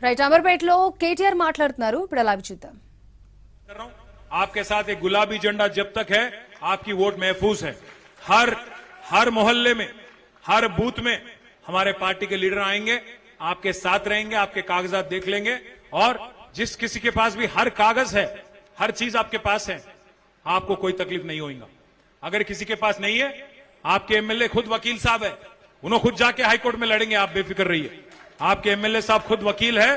Right అమర్పేటలో KTR మాట్లాడుతున్నారు ఇప్పుడు అలా చూద్దాం आपके साथ एक गुलाबी झंडा जब तक है आपकी वोट महफूज है। हर मोहल्ले में हर बूथ में हमारे पार्टी के लीडर आएंगे, आपके साथ रहेंगे, आपके कागजात देख लेंगे और जिस किसी के पास भी हर कागज है, हर चीज आपके पास है, आपको कोई तकलीफ नहीं होगा। अगर किसी के पास नहीं है, आपके एमएलए खुद वकील साहब है, उन्होंने खुद जाके हाईकोर्ट में लड़ेंगे, आप बेफिक्र रहिए। आपके एमएलए साहब खुद वकील है,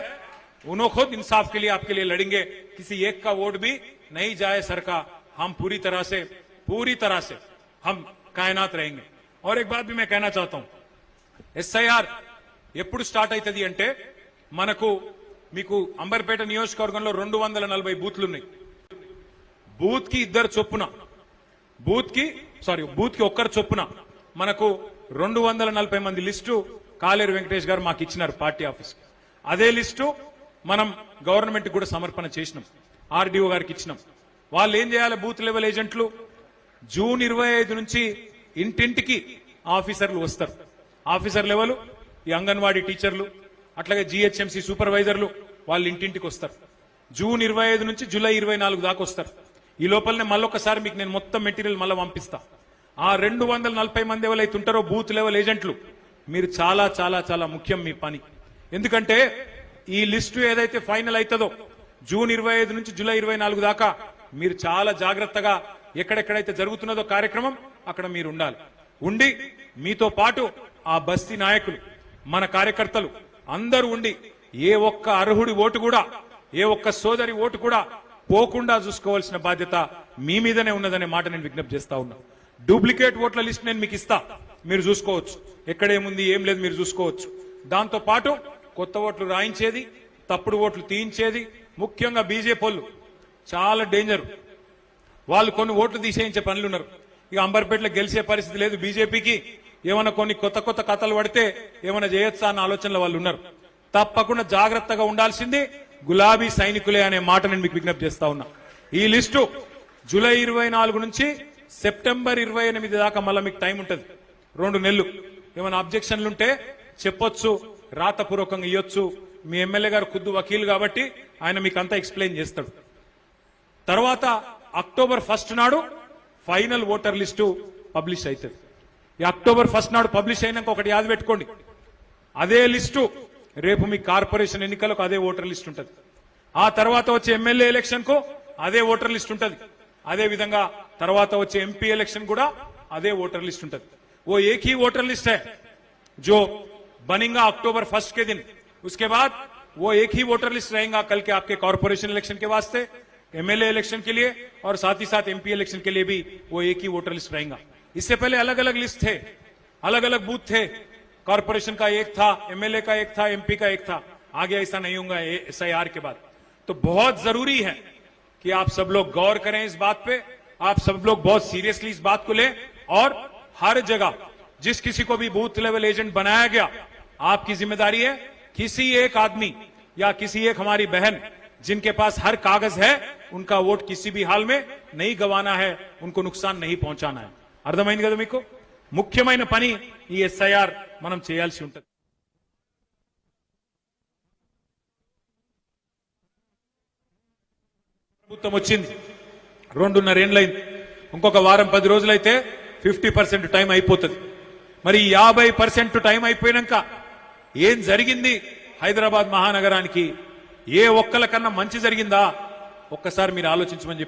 उन्होंने खुद इंसाफ के लिए आपके लिए लड़ेंगे। किसी एक का वोट भी नहीं जाए सर का, हम पूरी तरह से हम कायनात रहेंगे। और एक बात भी मैं कहना चाहता हूं, SIR ఎప్పుడు స్టార్ట్ అవుతుంది అంటే మనకు మీకు అంబర్పేట నియోజకవర్గంలో 240 బూత్లు ఉన్నాయి। బూత్ కి ఇద్దరు చొప్పున బూత్ కి ఒక్కరు చొప్పున మనకు 240 మంది లిస్టు కాలేరు వెంకటేష్ గారు మాకు ఇచ్చినారు పార్టీ ఆఫీస్। అదే లిస్టు మనం గవర్నమెంట్ కూడా సమర్పణ చేసినాం, ఆర్డీఓ గారికి ఇచ్చినాం। వాళ్ళు ఏం చేయాలి, బూత్ లెవెల్ ఏజెంట్లు జూన్ 25 నుంచి ఇంటింటికి ఆఫీసర్లు వస్తారు। ఆఫీసర్ లెవెల్ ఈ అంగన్వాడీ టీచర్లు అట్లాగే GHMC సూపర్వైజర్లు వాళ్ళు ఇంటింటికి వస్తారు। జూన్ 25 నుంచి జూలై 24 దాకా వస్తారు। ఈ లోపలనే మళ్ళొకసారి మీకు నేను మొత్తం మెటీరియల్ మళ్ళీ పంపిస్తా। ఆ 240 మంది ఎవరైతే ఉంటారో బూత్ లెవెల్ ఏజెంట్లు, మీరు చాలా చాలా చాలా ముఖ్యం మీ పని। ఎందుకంటే ఈ లిస్టు ఏదైతే ఫైనల్ అవుతుందో జూన్ 25 నుంచి జూలై 24 దాకా మీరు చాలా జాగ్రత్తగా ఎక్కడెక్కడైతే జరుగుతున్నదో కార్యక్రమం అక్కడ మీరు ఉండాలి। ఉండి మీతో పాటు ఆ బస్తీ నాయకులు, మన కార్యకర్తలు అందరూ ఉండి ఏ ఒక్క అర్హుడి ఓటు కూడా, ఏ ఒక్క సోదరి ఓటు కూడా పోకుండా చూసుకోవాల్సిన బాధ్యత మీ మీదనే ఉన్నదనే మాట నేను విజ్ఞప్తి చేస్తా ఉన్నా। డూప్లికేట్ ఓట్ల లిస్ట్ నేను మీకు ఇస్తా, మీరు చూసుకోవచ్చు, ఎక్కడేముంది ఏం లేదు మీరు చూసుకోవచ్చు। దాంతో పాటు కొత్త ఓట్లు రాయించేది, తప్పుడు ఓట్లు తీయించేది, ముఖ్యంగా బీజేపీ వాళ్ళు చాలా డేంజర్। వాళ్ళు కొన్ని ఓట్లు తీసేయించే పనులు ఉన్నారు। ఇక అంబర్పేటలో గెలిచే పరిస్థితి లేదు బీజేపీకి, ఏమైనా కొన్ని కొత్త కొత్త కథలు పడితే ఏమైనా చేయొచ్చా అన్న ఆలోచనలో వాళ్ళు ఉన్నారు। తప్పకుండా జాగ్రత్తగా ఉండాల్సింది గులాబీ సైనికులే అనే మాట నేను మీకు విజ్ఞప్తి చేస్తా ఉన్నా। ఈ లిస్టు జూలై 24 నుంచి సెప్టెంబర్ 28 దాకా మళ్ళీ మీకు టైం ఉంటుంది, 2 నెలలు। ఏమైనా అబ్జెక్షన్లు ఉంటే చెప్పొచ్చు, రాతపూర్వకంగా ఇవ్వచ్చు। మీ ఎమ్మెల్యే గారు ఖుద్దు వకీలు కాబట్టి ఆయన మీకు అంతా ఎక్స్ప్లెయిన్ చేస్తాడు। తర్వాత అక్టోబర్ 1 నాడు ఫైనల్ ఓటర్ లిస్టు పబ్లిష్ అవుతుంది। ఈ అక్టోబర్ 1 నాడు పబ్లిష్ అయినాక ఒకటి యాద పెట్టుకోండి, అదే లిస్టు రేపు మీ కార్పొరేషన్ ఎన్నికలకు అదే ఓటర్ లిస్ట్ ఉంటుంది। ఆ తర్వాత వచ్చే ఎమ్మెల్యే ఎలక్షన్ కు అదే ఓటర్ లిస్ట్ ఉంటుంది। అదే విధంగా తర్వాత వచ్చే ఎంపీ ఎలక్షన్ కూడా అదే ఓటర్ लिस्ट ఉంటుంది। वो एक ही वोटर लिस्ट है जो बनेगा अक्टूबर 1 के दिन। उसके बाद वो एक ही वोटर लिस्ट रहेगा कल के आपके कॉर्पोरेशन इलेक्शन के वास्ते, एमएलए इलेक्शन के लिए और साथ ही साथ एमपी इलेक्शन के लिए भी वो एक ही वोटर लिस्ट रहेगा। इससे पहले अलग अलग लिस्ट थे, अलग अलग बूथ थे, कॉर्पोरेशन का एक था, एमएलए का एक था, एमपी का एक था। आगे ऐसा नहीं होगा SIR के बाद। तो बहुत जरूरी है कि आप सब लोग गौर करें इस बात पे, आप सब लोग बहुत सीरियसली इस बात को लें और हर जगह जिस किसी को भी बूथ लेवल एजेंट बनाया गया, आपकी जिम्मेदारी है किसी एक आदमी या किसी एक हमारी बहन जिनके पास हर कागज है, उनका वोट किसी भी हाल में नहीं गंवाना है, उनको नुकसान नहीं पहुंचाना है। అర్థమైంది కదా మీకు? ముఖ్యమైన పని ఈ SIR మనం చేయాల్సి ఉంటుంది। ప్రభుత్వం వచ్చింది 2.5 ఏళ్లైంది, ఇంకొక వారం 10 రోజులైతే 50% టైం అయిపోతుంది। మరి 50% టైం అయిపోయినాక ఏం జరిగింది హైదరాబాద్ మహానగరానికి? ఏ ఒక్కల కన్నా మంచి జరిగిందా? ఒక్కసారి మీరు ఆలోచించమని